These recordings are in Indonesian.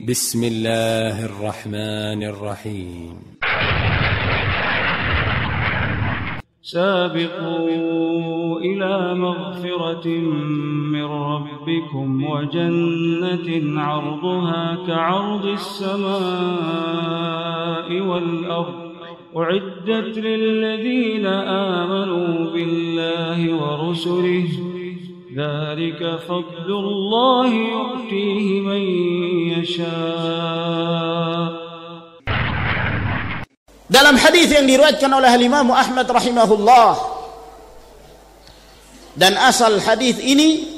بسم الله الرحمن الرحيم سابقوا إلى مغفرة من ربكم وجنة عرضها كعرض السماء والأرض أعدت للذين آمنوا بالله ورسله ذلك فضل الله يؤتيه من يشاء. Dalam hadis yang diriwayatkan oleh Imam Ahmad rahimahullah, dan asal hadis ini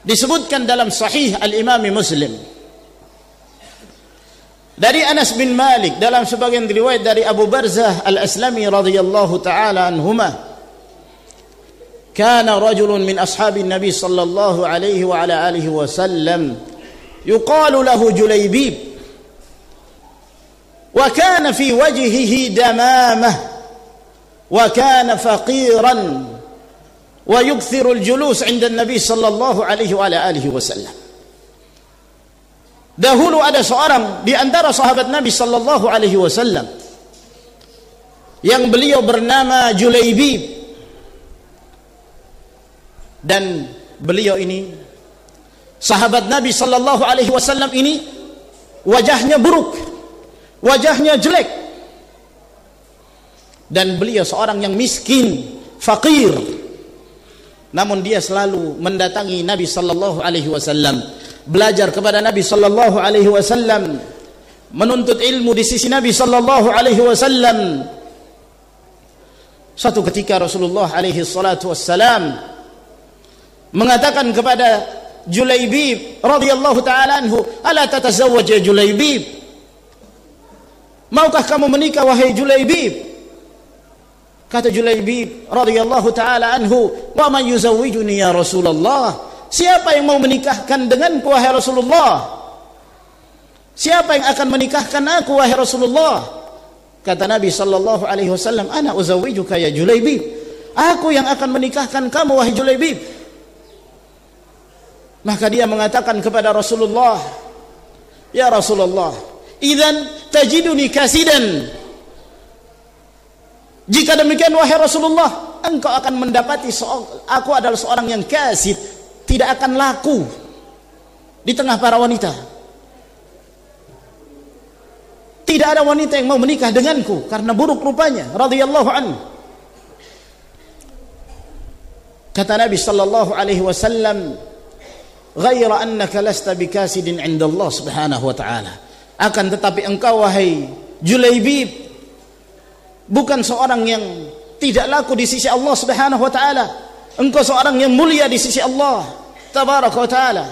disebutkan dalam Sahih Al-Imam Muslim dari Anas bin Malik, dalam sebagian riwayat dari Abu Barzah Al-Aslami radhiyallahu taala anhuma, kana rajulun min ashabin Nabi sallallahu alaihi wa ala alihi wasallam yuqalu lahu Julaybib وكان في وجهه دمامة وكان فقيرا ويكثر الجلوس عند النبي صلى الله عليه وعلى آله وسلم. Dahulu ada seorang di antara sahabat Nabi sallallahu alaihi wasallam yang beliau bernama Julaybib, dan beliau ini sahabat Nabi sallallahu alaihi wasallam ini wajahnya buruk, wajahnya jelek, dan beliau seorang yang miskin, fakir. Namun dia selalu mendatangi Nabi sallallahu alaihi wasallam, belajar kepada Nabi sallallahu alaihi wasallam, menuntut ilmu di sisi Nabi sallallahu alaihi wasallam. Suatu ketika Rasulullah alaihi salatu wassalam mengatakan kepada Julaybib radhiyallahu taala anhu, "Ala tatazawwaj ya Julaybib? Maukah kamu menikah wahai Julaybib?" Kata Julaybib radhiyallahu taala anhu, "Wa man yuzawwijuni ya Rasulullah?" Siapa yang mau menikahkan denganku wahai Rasulullah? Siapa yang akan menikahkan aku wahai Rasulullah? Kata Nabi sallallahu alaihi wasallam, "Ana uzawwijuka ya Julaybib." Aku yang akan menikahkan kamu wahai Julaybib. Maka dia mengatakan kepada Rasulullah, "Ya Rasulullah, idzan tajiduni kasidan." Jika demikian wahai Rasulullah, engkau akan mendapati aku adalah seorang yang kasid, tidak akan laku di tengah para wanita. Tidak ada wanita yang mau menikah denganku karena buruk rupanya, radhiyallahu anhu. Kata Nabi sallallahu alaihi wasallam, "Ghaira annaka lasta bikasidin 'inda Allah subhanahu wa ta'ala." Akan tetapi engkau wahai Julaybib bukan seorang yang tidak laku di sisi Allah subhanahu wa ta'ala. Engkau seorang yang mulia di sisi Allah tabaraka wa ta'ala.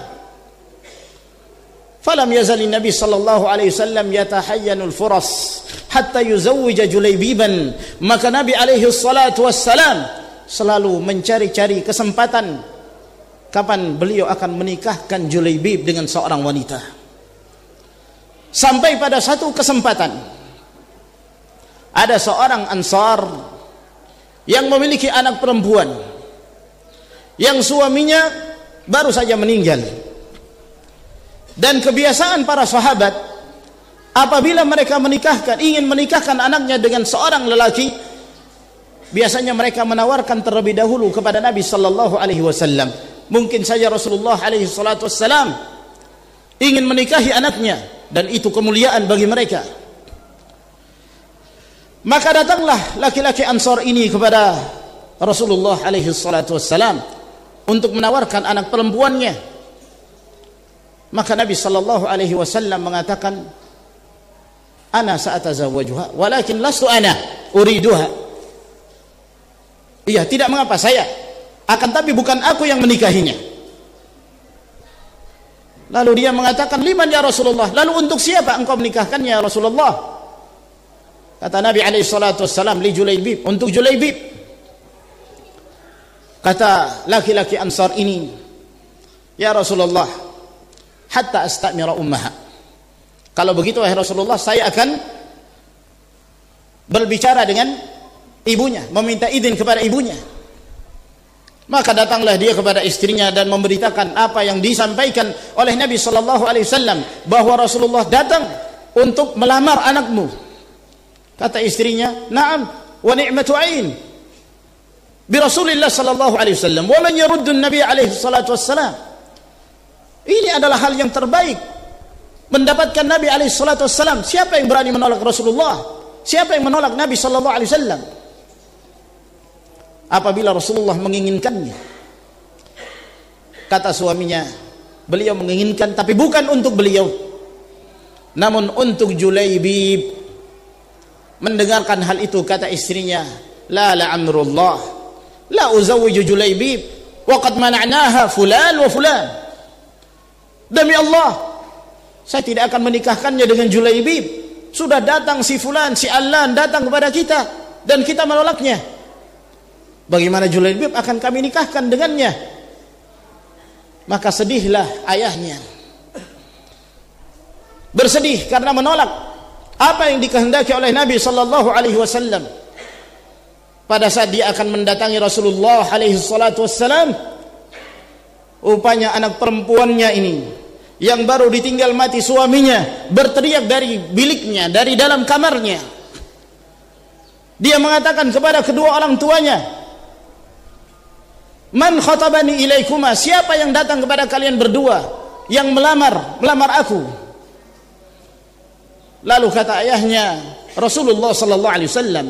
Falam yazal Nabi sallallahu alaihi wasallam yatahayyanul furas hatta yuzawwija Julaybiban. Maka Nabi alaihi salatu wassalam selalu mencari-cari kesempatan kapan beliau akan menikahkan Julaybib dengan seorang wanita. Sampai pada satu kesempatan ada seorang Ansar yang memiliki anak perempuan yang suaminya baru saja meninggal. Dan kebiasaan para sahabat apabila mereka ingin menikahkan anaknya dengan seorang lelaki, biasanya mereka menawarkan terlebih dahulu kepada Nabi sallallahu alaihi wasallam. Mungkin saja Rasulullah alaihi salatu wassalam ingin menikahi anaknya, dan itu kemuliaan bagi mereka. Maka datanglah laki-laki Ansar ini kepada Rasulullah alaihi salatu wassalam untuk menawarkan anak perempuannya. Maka Nabi sallallahu alaihi wasallam mengatakan, "Ana sa'atazawwajuha, walakin lastu ana uriduha." Iya, tidak mengapa, saya akan, tapi bukan aku yang menikahinya. Lalu dia mengatakan, "Liman ya Rasulullah?" Lalu untuk siapa engkau menikahkannya ya Rasulullah? Kata Nabi alaihi salatu wassalam, "Li Julaybib," untuk Julaybib. Kata laki-laki Ansar ini, "Ya Rasulullah, hatta astamira ummaha." Kalau begitu wahai Rasulullah, saya akan berbicara dengan ibunya, meminta izin kepada ibunya. Maka datanglah dia kepada istrinya dan memberitakan apa yang disampaikan oleh Nabi sallallahu alaihi wasallam, bahwa Rasulullah datang untuk melamar anakmu. Kata istrinya, "Na'am wa ni'matu 'ain bi Rasulillah sallallahu alaihi wasallam wa man yaruddu an-nabi alaihi salatu wassalam." Ini adalah hal yang terbaik, mendapatkan Nabi alaihi salatu wassalam. Siapa yang berani menolak Rasulullah? Siapa yang menolak Nabi sallallahu alaihi wasallam? Apabila Rasulullah menginginkannya, kata suaminya, beliau menginginkan tapi bukan untuk beliau, namun untuk Julaibib. Mendengarkan hal itu, kata istrinya, la amrullah la uzawwiju Julaibib wa qad mana'naha fulan wa fulan. Demi Allah, saya tidak akan menikahkannya dengan Julaibib. Sudah datang si fulan, si allan datang kepada kita dan kita menolaknya. Bagaimana Julaibib akan kami nikahkan dengannya? Maka sedihlah ayahnya, bersedih karena menolak apa yang dikehendaki oleh Nabi sallallahu alaihi wasallam. Pada saat dia akan mendatangi Rasulullah alaihi salatu wassalam, rupanya anak perempuannya ini yang baru ditinggal mati suaminya berteriak dari biliknya, dari dalam kamarnya. Dia mengatakan kepada kedua orang tuanya, "Man khatabani ilaikuma?" Siapa yang datang kepada kalian berdua yang melamar aku? Lalu kata ayahnya, Rasulullah sallallahu alaihi wasallam.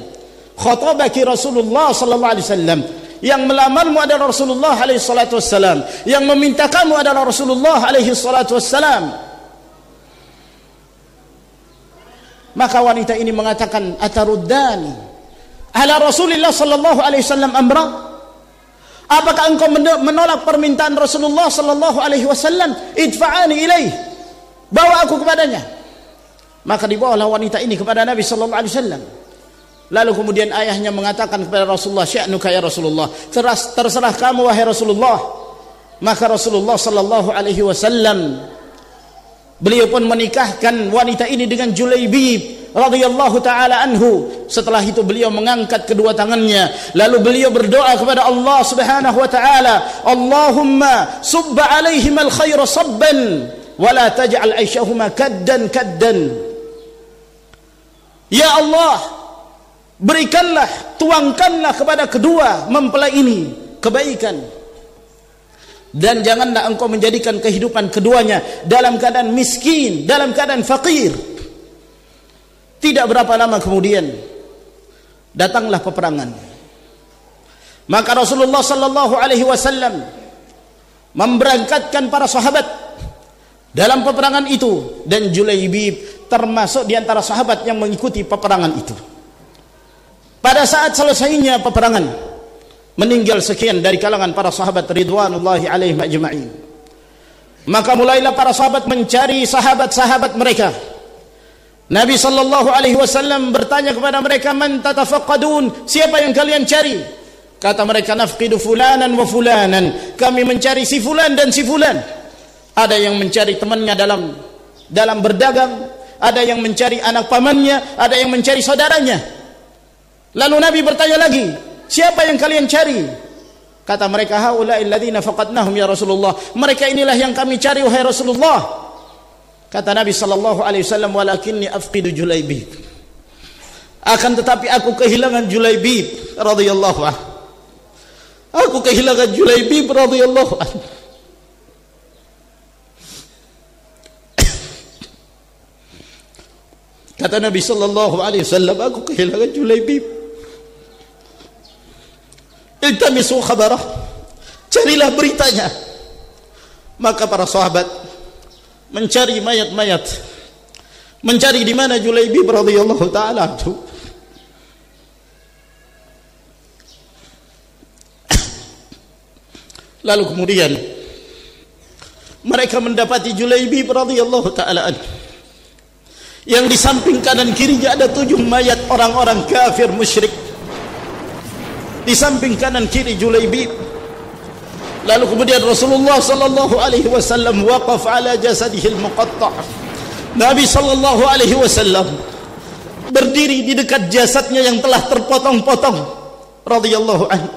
"Khatabaki Rasulullah sallallahu alaihi wasallam." Yang melamarmu adalah Rasulullah alaihi salatu wassalam. Yang meminta kamu adalah Rasulullah alaihi salatu wassalam. Maka wanita ini mengatakan, "Ataruddani ala Rasulillah sallallahu alaihi wasallam amra?" Apakah engkau menolak permintaan Rasulullah sallallahu alaihi wasallam? Idfa'ani ilaih, bawa aku kepadanya. Maka dibawalah wanita ini kepada Nabi sallallahu alaihi wasallam. Lalu kemudian ayahnya mengatakan kepada Rasulullah, "Sya'nuka ya Rasulullah, terserah kamu wahai Rasulullah." Maka Rasulullah sallallahu alaihi wasallam, beliau pun menikahkan wanita ini dengan Julaibib radhiyallahu taala anhu. Setelah itu beliau mengangkat kedua tangannya, lalu beliau berdoa kepada Allah Subhanahu wa taala, "Allahumma subba 'alaihim al-khaira sabban wa la taj'al 'aishahuma kaddan." Ya Allah, berikanlah, tuangkanlah kepada kedua mempelai ini kebaikan, dan janganlah engkau menjadikan kehidupan keduanya dalam keadaan miskin, dalam keadaan fakir. Tidak berapa lama kemudian datanglah peperangan. Maka Rasulullah sallallahu alaihi wasallam memberangkatkan para sahabat dalam peperangan itu, dan Julaibib termasuk di antara sahabat yang mengikuti peperangan itu. Pada saat selesainya peperangan, meninggal sekian dari kalangan para sahabat ridwanullahi alaihim ajma'in. Maka mulailah para sahabat mencari sahabat-sahabat mereka. Nabi sallallahu alaihi wasallam bertanya kepada mereka, "Man tatafaqqadun?" Siapa yang kalian cari? Kata mereka, "Nafqidu fulanan wa fulanan." Kami mencari si fulan dan si fulan. Ada yang mencari temannya dalam berdagang, ada yang mencari anak pamannya, ada yang mencari saudaranya. Lalu Nabi bertanya lagi, "Siapa yang kalian cari?" Kata mereka, "Haula'il ladzina faqadnahum ya Rasulullah." Mereka inilah yang kami cari wahai Rasulullah. Kata Nabi sallallahu alaihi wasallam, "Walakinni afqidu Julaibib." Akan tetapi aku kehilangan Julaibib radhiyallahu anhu. Aku kehilangan Julaibib radhiyallahu anhu. Kata Nabi sallallahu alaihi wasallam, aku kehilangan Julaibib. Iltamisu khabarah, carilah beritanya. Maka para sahabat mencari mayat-mayat, mencari di mana Julaibib radhiyallahu taala anhu. Lalu kemudian mereka mendapati Julaibib radhiyallahu taala anhu, yang di samping kanan kirinya ada 7 mayat orang-orang kafir musyrik. Di samping kanan kiri Julaibib. Lalu kemudian Rasulullah sallallahu alaihi wasallam waqaf ala jasadihi al-muqatta'. Nabi sallallahu alaihi wasallam berdiri di dekat jasadnya yang telah terpotong-potong radhiyallahu anhu.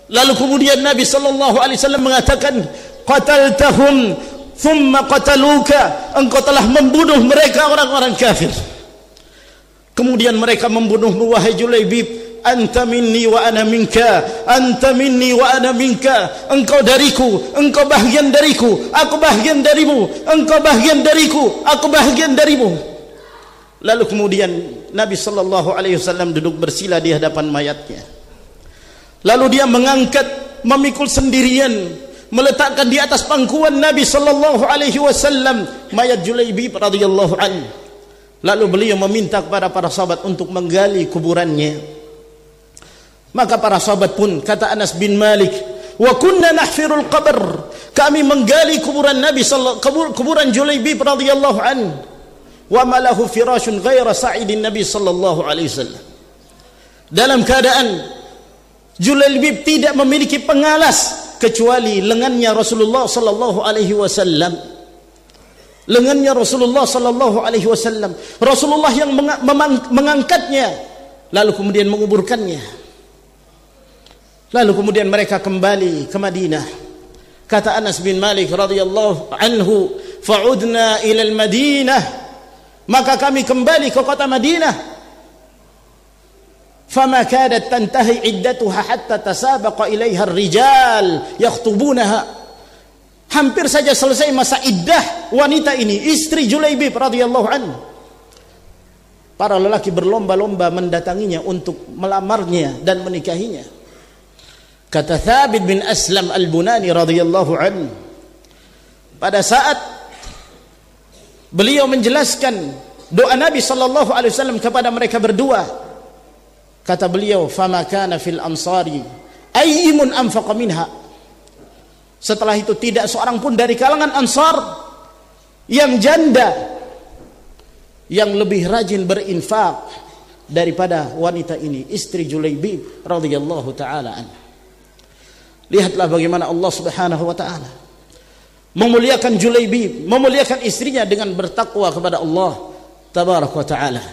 Lalu kemudian Nabi sallallahu alaihi wasallam mengatakan, qataltahum thumma qataluka, engkau telah membunuh mereka orang-orang kafir. Kemudian mereka membunuhmu wahai Julaibib. Anta minni wa ana minka, anta minni wa ana minka, engkau dariku, engkau bahagian dariku, aku bahagian darimu, engkau bahagian dariku, aku bahagian darimu. Lalu kemudian Nabi sallallahu alaihi wasallam duduk bersila di hadapan mayatnya. Lalu dia mengangkat, memikul sendirian, meletakkan di atas pangkuan Nabi sallallahu alaihi wasallam mayat Julaibib radhiyallahu anhu. Lalu beliau meminta kepada para sahabat untuk menggali kuburannya. Maka para sahabat pun, kata Anas bin Malik, wa kunna nahfirul qabr, kami menggali kuburan Nabi kuburan Julaibib radhiyallahu anhu, wa ma lahu firashun ghaira sa'idin Nabi sallallahu alaihi wasallam. Dalam keadaan Julaibib tidak memiliki pengalas kecuali lengannya Rasulullah sallallahu alaihi wasallam. Lengannya Rasulullah sallallahu alaihi wasallam. Rasulullah yang mengangkatnya lalu kemudian menguburkannya. Lalu kemudian mereka kembali ke Madinah. Kata Anas bin Malik radhiyallahu anhu, fa'udna ila al-Madinah, maka kami kembali ke kota Madinah. Fama kadat tantahi iddatuha hatta tasabaqa ilaiha ar-rijal yakhtubunaha. Hampir saja selesai masa iddah wanita ini, istri Julaibib radhiyallahu anhu. Para lelaki berlomba-lomba mendatanginya untuk melamarnya dan menikahinya. Kata Thabit bin Aslam al-Bunani radhiyallahu anhu, pada saat beliau menjelaskan doa Nabi sallallahu alaihi wasallam kepada mereka berdua, kata beliau, fama kana fil ansari ayyimun anfaqa minha. Setelah itu tidak seorang pun dari kalangan Ansar yang janda yang lebih rajin berinfak daripada wanita ini, istri Julaibib radhiyallahu taala anha. Lihatlah bagaimana Allah Subhanahu wa taala memuliakan Julaibib, memuliakan istrinya dengan bertakwa kepada Allah tabaraka wa taala.